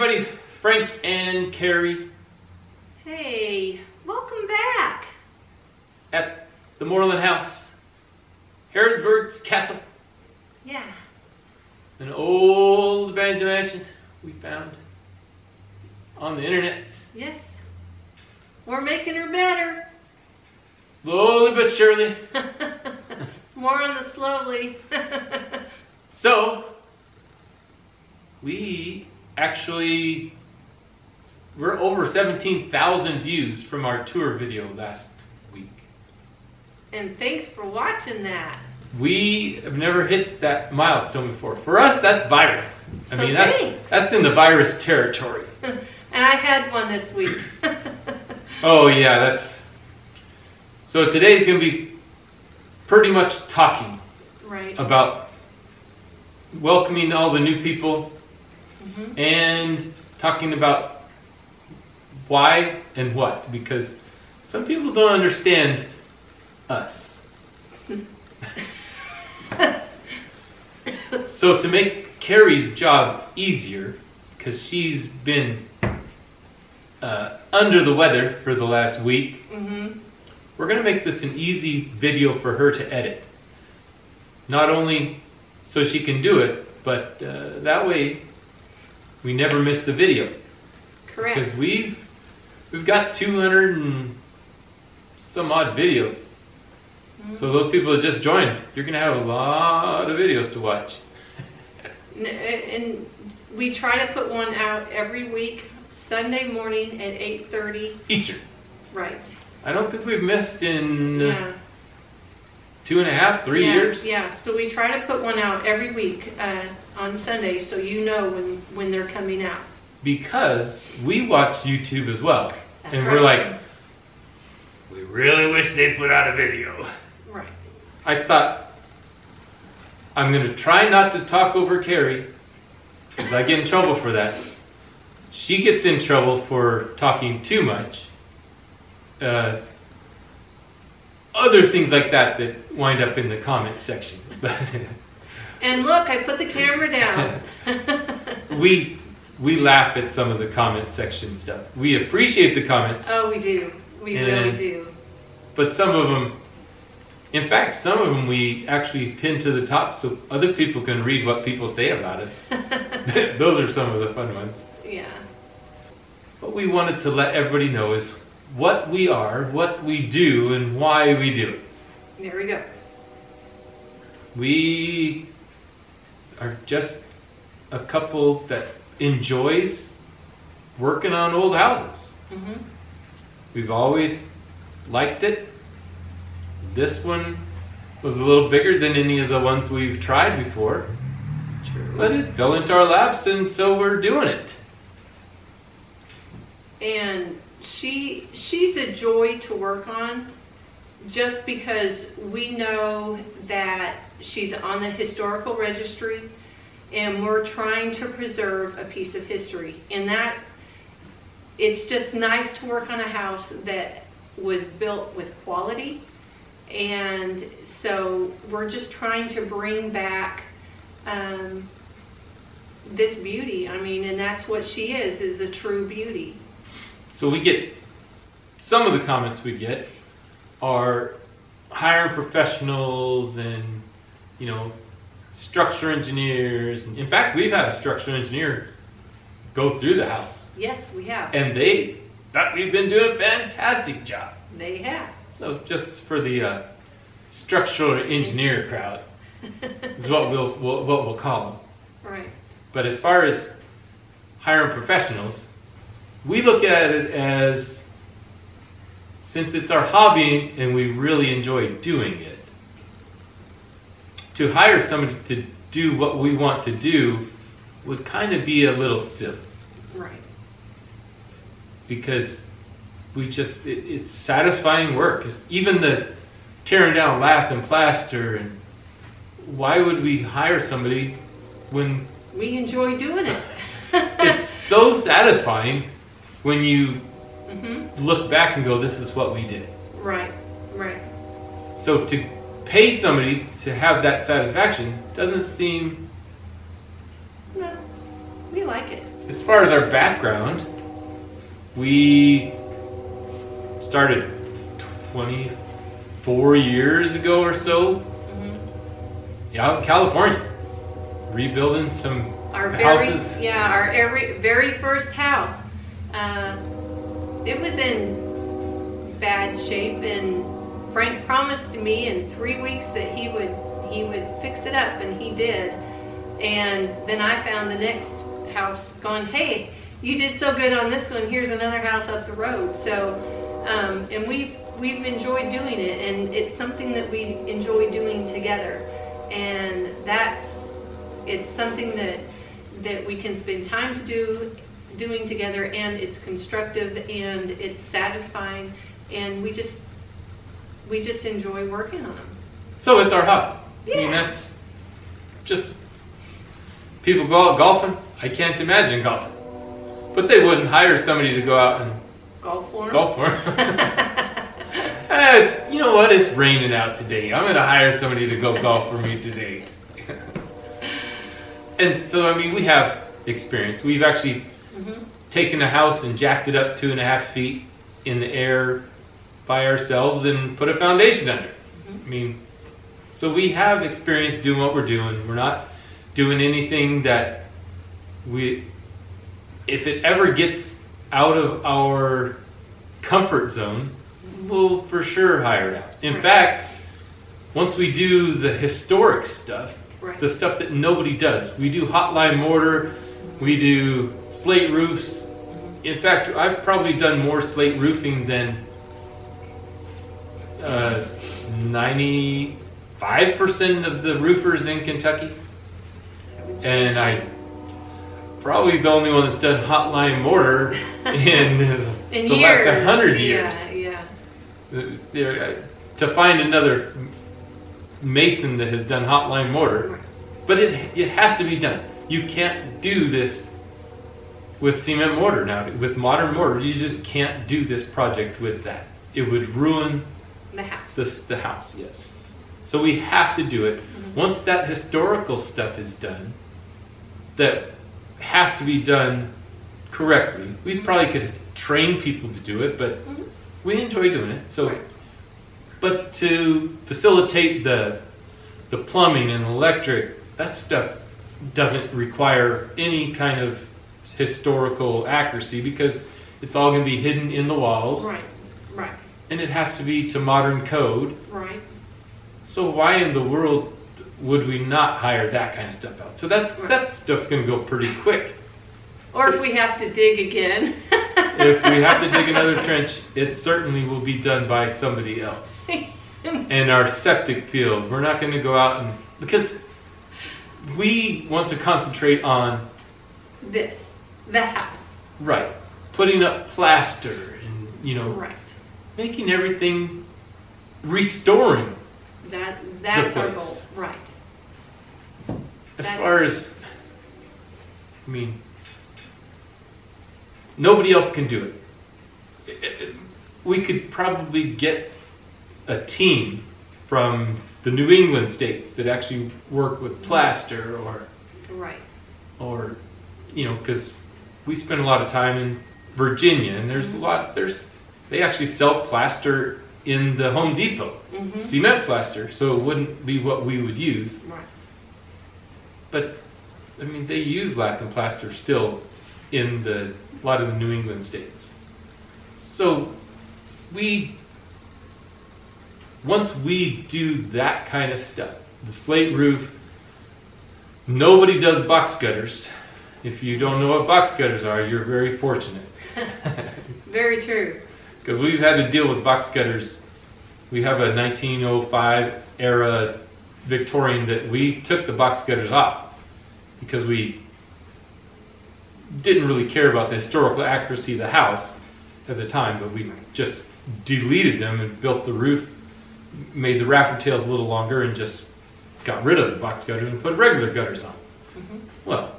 everybody, Frank and Carrie. Hey, welcome back. At the Mooreland House, Harrodsburg Castle. Yeah. An old abandoned mansion we found on the internet. Yes. We're making her better. Slowly but surely. More on the slowly. So, we're over 17,000 views from our tour video last week. And thanks for watching that. We have never hit that milestone before. For us, that's virus. I mean, thanks. that's in the virus territory. And I had one this week. Oh yeah, so today's going to be pretty much talking about welcoming all the new people and talking about why and what, because some people don't understand us. So to make Carrie's job easier, because she's been under the weather for the last week, we're going to make this an easy video for her to edit. Not only so she can do it, but that way we never miss the video. Correct. Because we've got 200 and some odd videos. So those people that just joined, you're going to have a lot of videos to watch. And we try to put one out every week, Sunday morning at 8:30. Eastern. Right. I don't think we've missed in 2.5, 3 years. Yeah, so we try to put one out every week on Sunday, so you know when they're coming out. Because we watch YouTube as well. That's and right. we're like, we really wish they put out a video. Right. I thought, I'm going to try not to talk over Carrie, because I get in trouble for that. She gets in trouble for talking too much. Other things like that wind up in the comment section. And look, I put the camera down. We laugh at some of the comment section stuff. We appreciate the comments. Oh, we do. We really do. But some of them, in fact, some of them we actually pin to the top so other people can read what people say about us. Those are some of the fun ones. Yeah. What we wanted to let everybody know is what we are, what we do, and why we do it. There we go. We are just a couple that enjoys working on old houses. We've always liked it. This one was a little bigger than any of the ones we've tried before. True. But it fell into our laps, and so we're doing it. And she's a joy to work on, just because we know that she's on the historical registry and we're trying to preserve a piece of history. And that it's just nice to work on a house that was built with quality. And so we're just trying to bring back this beauty. I mean, and that's what she is a true beauty. So we get, some of the comments we get are hiring professionals and, structure engineers. And in fact, we've had a structural engineer go through the house. Yes, we have. And they thought we've been doing a fantastic job. They have. So just for the structural engineer crowd is what we'll call them. Right. But as far as hiring professionals, we look at it as, since it's our hobby and we really enjoy doing it, to hire somebody to do what we want to do would kind of be a little silly. Right. Because it's satisfying work. Even the tearing down lath and plaster, and why would we hire somebody when we enjoy doing it? It's so satisfying when you look back and go, this is what we did. Right, right. So to pay somebody to have that satisfaction doesn't seem No, we like it. As far as our background, we started 24 years ago or so, out in California, rebuilding some houses. Our very first house. It was in bad shape, and Frank promised me in 3 weeks that he would fix it up, and he did. And then I found the next house going, hey, you did so good on this one, here's another house up the road. So and we've enjoyed doing it, and it's something that we enjoy doing together, and it's something that we can spend time doing together, and it's constructive and it's satisfying, and we just enjoy working on them. So it's our hobby. Yeah. I mean, that's just, people go out golfing. I can't imagine golfing, but they wouldn't hire somebody to go out and golf for them. You know what? It's raining out today. I'm going to hire somebody to go golf for me today. And so, I mean, we have experience. We've actually taken a house and jacked it up 2.5 feet in the air by ourselves and put a foundation under it. I mean, so we have experience doing what we're doing. We're not doing anything that if it ever gets out of our comfort zone, we'll for sure hire it out. In fact, once we do the historic stuff, the stuff that nobody does, we do hot lime mortar, we do slate roofs. In fact, I've probably done more slate roofing than 95% of the roofers in Kentucky. And I probably the only one that's done hot lime mortar in the last 100 years. To find another mason that has done hot lime mortar, but it has to be done. You can't do this with cement mortar now. With modern mortar, you just can't do this project with that. It would ruin the house. The house, yes. So we have to do it. Once that historical stuff is done, that has to be done correctly. We probably could train people to do it, but we enjoy doing it. So, but to facilitate the plumbing and electric, that stuff doesn't require any kind of historical accuracy because it's all going to be hidden in the walls. Right. And it has to be to modern code. Right. So why in the world would we not hire that kind of stuff out? So that stuff's going to go pretty quick. Or if we have to dig again. If we have to dig another trench, it certainly will be done by somebody else. And our septic field, we're not going to go out and, because we want to concentrate on the house. Right. Putting up plaster and, making everything, restoring. That's our goal. Right. As far as, I mean, nobody else can do it. We could probably get a team from the New England states that actually work with plaster or because we spend a lot of time in Virginia, and they actually sell plaster in the Home Depot, cement plaster, so it wouldn't be what we would use. Right. But I mean, they use lacquer plaster still in a lot of the New England states. So once we do that kind of stuff, the slate roof, nobody does box gutters. If you don't know what box gutters are, you're very fortunate. Very true. Because we've had to deal with box gutters. We have a 1905 era Victorian that we took the box gutters off because we didn't really care about the historical accuracy of the house at the time, but we just deleted them and built the roof, made the rafter tails a little longer, and just got rid of the box gutters and put regular gutters on. Well,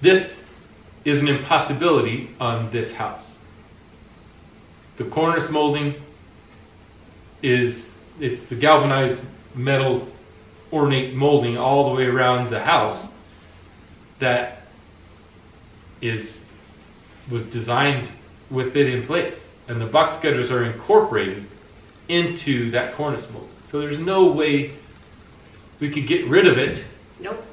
this is an impossibility on this house. The cornice molding it's the galvanized metal ornate molding all the way around the house that was designed with it in place, and the box gutters are incorporated into that cornice mold. So there's no way we could get rid of it. Nope.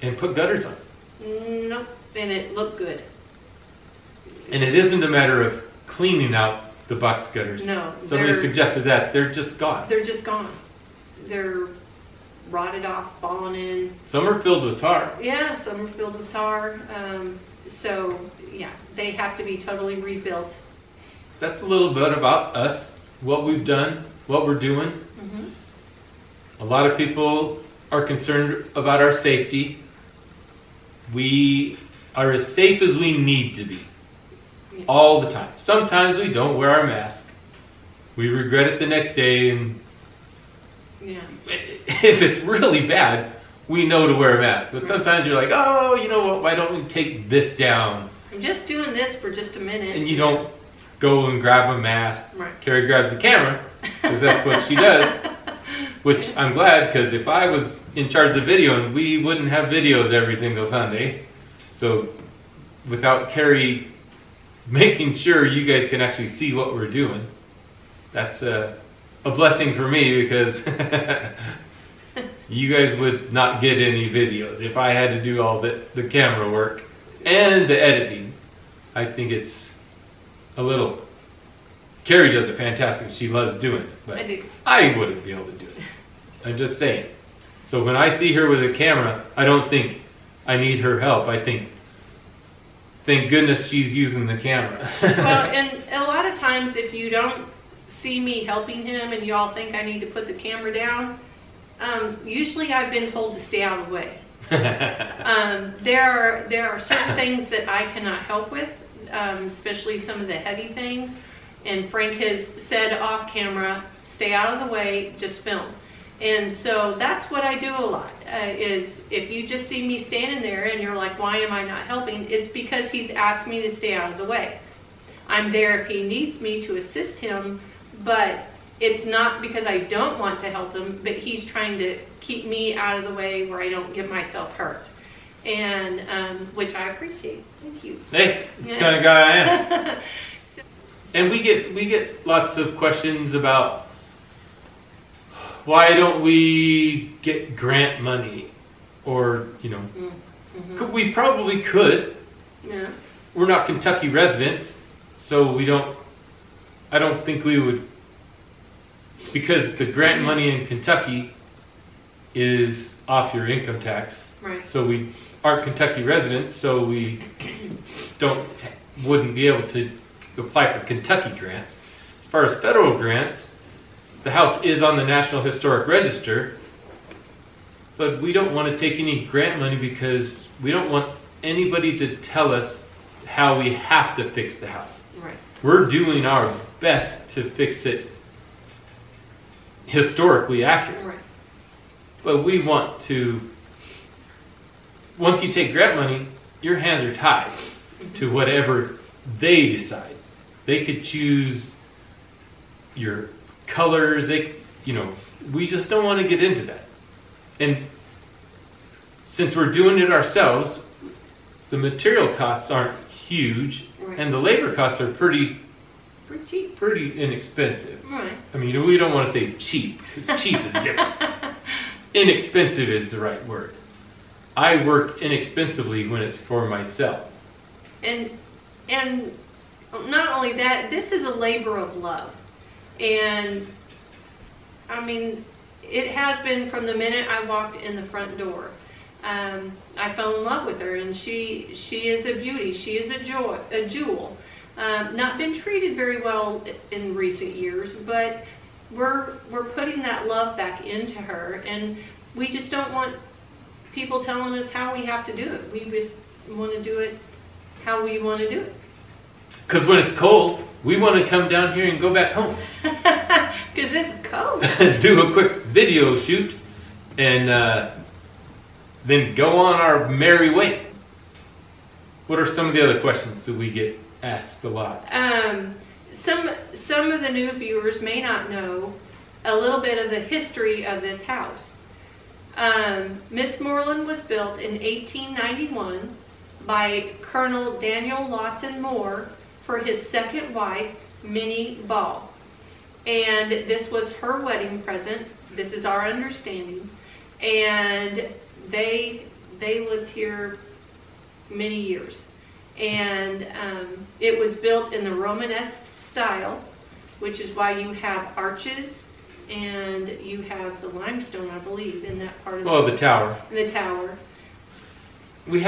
And put gutters on. Nope. And it looked good. And it isn't a matter of cleaning out the box gutters. No. Somebody suggested that. They're just gone. They're just gone. They're rotted off, fallen in. Some are filled with tar. Yeah, some are filled with tar. So, yeah, they have to be totally rebuilt. That's a little bit about us, what we've done, what we're doing. Mm-hmm. A lot of people are concerned about our safety. We are as safe as we need to be. Yeah. All the time. Sometimes we don't wear our mask. We regret it the next day, and yeah. if it's really bad, we know to wear a mask. But sometimes you're like, oh, you know what, why don't we take this down? I'm just doing this for just a minute. And you don't go and grab a mask. Right. Carrie grabs the camera, because that's what she does. Which I'm glad, because if I was in charge of videoing, we wouldn't have videos every single Sunday. So without Carrie making sure you guys can actually see what we're doing, that's a blessing for me, because you guys would not get any videos if I had to do all the camera work and the editing. I think it's a little... Carrie does it fantastic. She loves doing it. But I do. I wouldn't be able to do it. I'm just saying. So when I see her with a camera, I don't think I need her help. I think, thank goodness she's using the camera. Well, and a lot of times if you don't see me helping him and you all think I need to put the camera down, usually I've been told to stay out of the way. There are certain things that I cannot help with, especially some of the heavy things. And Frank has said off camera, stay out of the way, just film. And so that's what I do a lot, is if you just see me standing there and you're like, why am I not helping? It's because he's asked me to stay out of the way. I'm there if he needs me to assist him, but it's not because I don't want to help him, but he's trying to keep me out of the way where I don't get myself hurt. And which I appreciate. Thank you. Hey, that's the kind of guy I am. And we get lots of questions about why don't we get grant money, or Mm-hmm. we probably could. Yeah. We're not Kentucky residents, so we don't. I don't think we would, because the grant money in Kentucky is off your income tax. Right. So we aren't Kentucky residents, so we wouldn't be able to apply for Kentucky grants. As far as federal grants, the house is on the National Historic Register, but we don't want to take any grant money because we don't want anybody to tell us how we have to fix the house. Right. We're doing our best to fix it historically accurate. Right. But we want to, once you take grant money, your hands are tied to whatever they decide. They could choose your colors. We just don't want to get into that. And since we're doing it ourselves, the material costs aren't huge, Right. and the labor costs are pretty cheap. pretty inexpensive. Right. I mean, we don't want to say cheap, because cheap is different. Inexpensive is the right word. I work inexpensively when it's for myself. And not only that, this is a labor of love. And I mean, it has been from the minute I walked in the front door. I fell in love with her, and she is a beauty. She is a jewel. Not been treated very well in recent years, but we're putting that love back into her, and we just don't want people telling us how we have to do it. We just want to do it how we want to do it. Because when it's cold, we want to come down here and go back home. Because it's cold. Do a quick video shoot, and then go on our merry way. What are some of the other questions that we get asked a lot? Some of the new viewers may not know a little bit of the history of this house. Miss Mooreland was built in 1891 by Colonel Daniel Lawson Moore for his second wife, Minnie Ball. And this was her wedding present. This is our understanding. And they lived here many years. And it was built in the Romanesque style, which is why you have arches and you have the limestone, I believe, in that part of the tower. The tower. We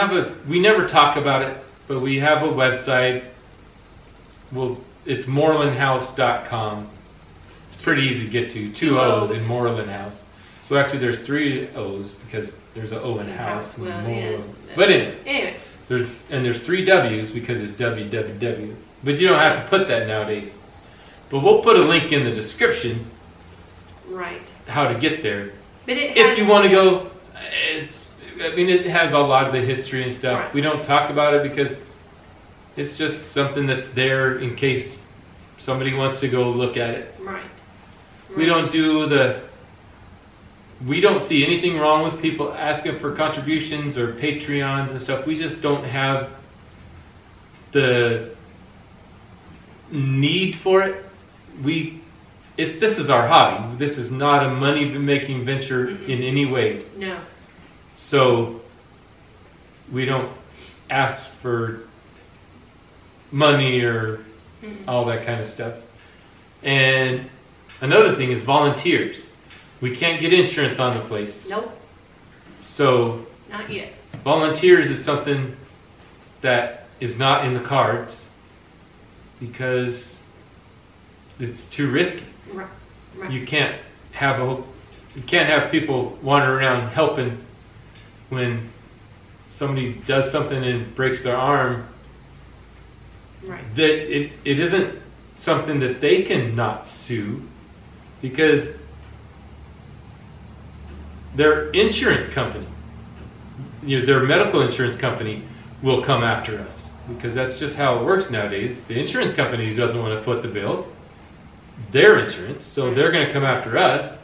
never talk about it, but we have a website. It's morelandhouse.com. It's pretty easy to get to. 2 O's in Moreland House. So actually there's 3 O's because there's an O in house. And Moreland. But anyway. There's 3 W's because it's www. But you don't have to put that nowadays. But we'll put a link in the description. Right. How to get there. But if you want to go, it has a lot of the history and stuff. Right. We don't talk about it because it's just something that's there in case somebody wants to go look at it. Right. We don't see anything wrong with people asking for contributions or Patreons and stuff. We just don't have the need for it. This is our hobby. This is not a money-making venture in any way. No. So we don't ask for money or all that kind of stuff. And another thing is volunteers. We can't get insurance on the place. Nope. So not yet. Volunteers is something that is not in the cards because it's too risky. Right. You can't have people wandering around helping when somebody does something and breaks their arm. Right. That it isn't something that they can not sue because their insurance company, their medical insurance company will come after us because that's just how it works nowadays. The insurance company doesn't want to foot the bill. Their insurance, so they're going to come after us.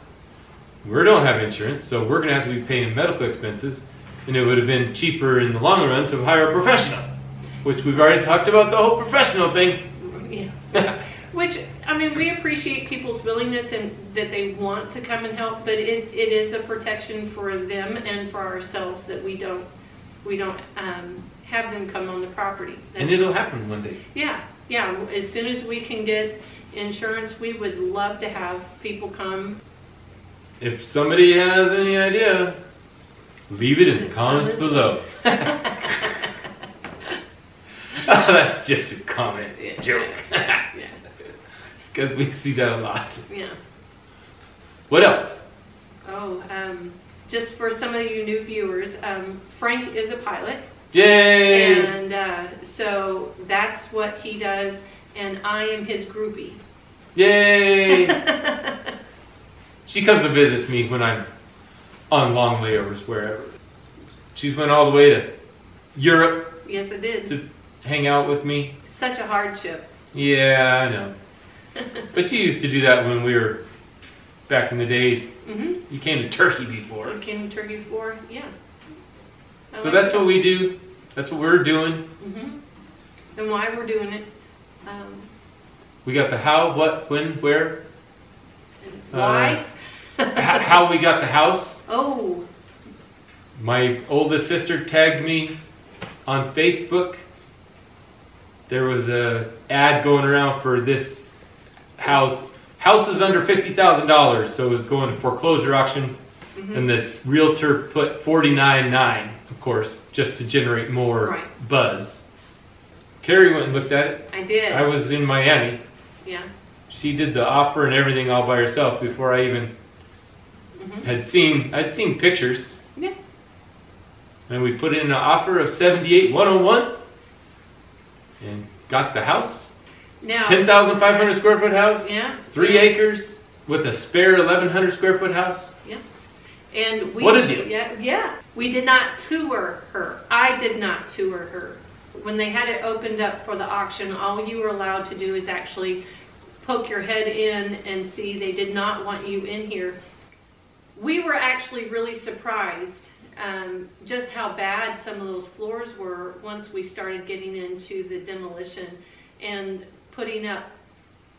We don't have insurance, so we're going to have to be paying medical expenses, and it would have been cheaper in the long run to hire a professional, which we've already talked about the whole professional thing. Yeah. Which, we appreciate people's willingness and that they want to come and help, but it is a protection for them and for ourselves that we don't have them come on the property. And it'll happen one day. Yeah. As soon as we can get insurance, we would love to have people come. If somebody has any idea, leave it in the comments below. That's just a comment joke. Because we see that a lot. Yeah. What else? Oh, just for some of you new viewers, Frank is a pilot. Yay! And so that's what he does, and I am his groupie. Yay! She comes and visits me when I'm on long layovers, wherever. She's went all the way to Europe. Yes, I did. To hang out with me. Such a hardship. Yeah, I know. But you used to do that when we were back in the day. Mm-hmm. You came to Turkey before. I came to Turkey before, yeah. So that's what we do. That's what we're doing. Mm-hmm. And why we're doing it. We got the how, what, when, where. Why? How we got the house. Oh. My oldest sister tagged me on Facebook. There was a ad going around for this house. House is under $50,000, so it was going to foreclosure auction. Mm-hmm. And the realtor put $49,900, of course, just to generate more buzz. Carrie went and looked at it. I did. I was in Miami. Yeah. She did the offer and everything all by herself before I even I'd seen pictures. Yeah. And we put in an offer of $78,101 and got the house. Now 10,500 square foot house. Yeah. 3 acres with a spare 1,100 square foot house. Yeah. And we, what a deal. Yeah. We did not tour her. I did not tour her. When they had it opened up for the auction, all you were allowed to do is actually poke your head in and see. They did not want you in here. We were actually really surprised just how bad some of those floors were once we started getting into the demolition and putting up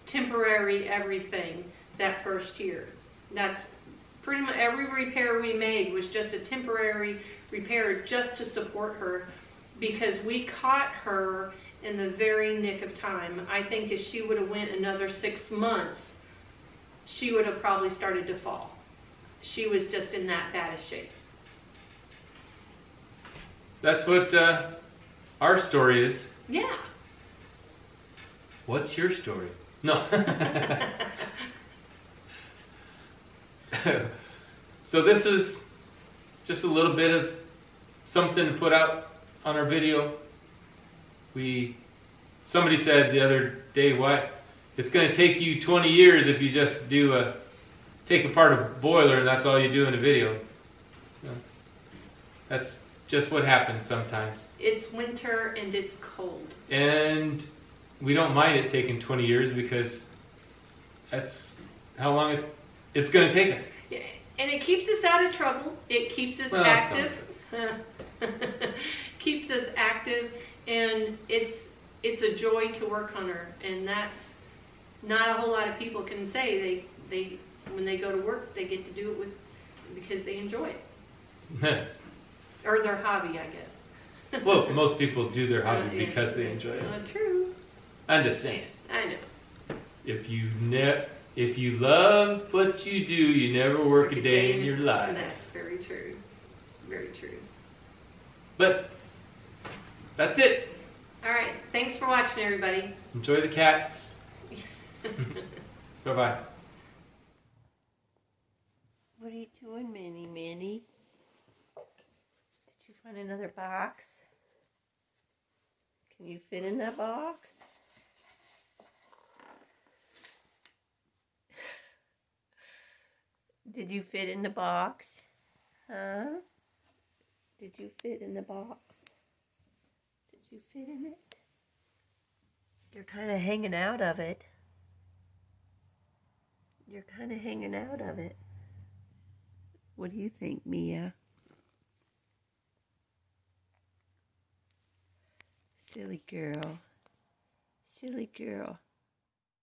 temporary everything that first year. That's pretty much every repair we made was just a temporary repair just to support her, because we caught her in the very nick of time. I think if she would have went another 6 months, she would have probably started to fall. She was just in that bad a shape. That's what our story is. Yeah. What's your story? No. So this is just a little bit of something to put out on our video. Somebody said the other day, what? It's going to take you 20 years if you just take apart a boiler and that's all you do in a video. That's just what happens sometimes. It's winter and it's cold. And we don't mind it taking 20 years because that's how long it's going to take us. Yeah. And it keeps us out of trouble. It keeps us active. Keeps us active, and it's a joy to work on her. And that's not a whole lot of people can say. They when they go to work, they get to do it because they enjoy it. Or their hobby, I guess. Well, most people do their hobby because they enjoy it. True. I'm just saying. I know. If you love what you do, you never work a day in your life. That's very true. Very true. But that's it. All right. Thanks for watching, everybody. Enjoy the cats. Bye-bye. What are you doing, Minnie? Did you find another box? Can you fit in that box? Did you fit in the box? Huh? Did you fit in the box? Did you fit in it? You're kind of hanging out of it. You're kind of hanging out of it. What do you think, Mia? Silly girl. Silly girl.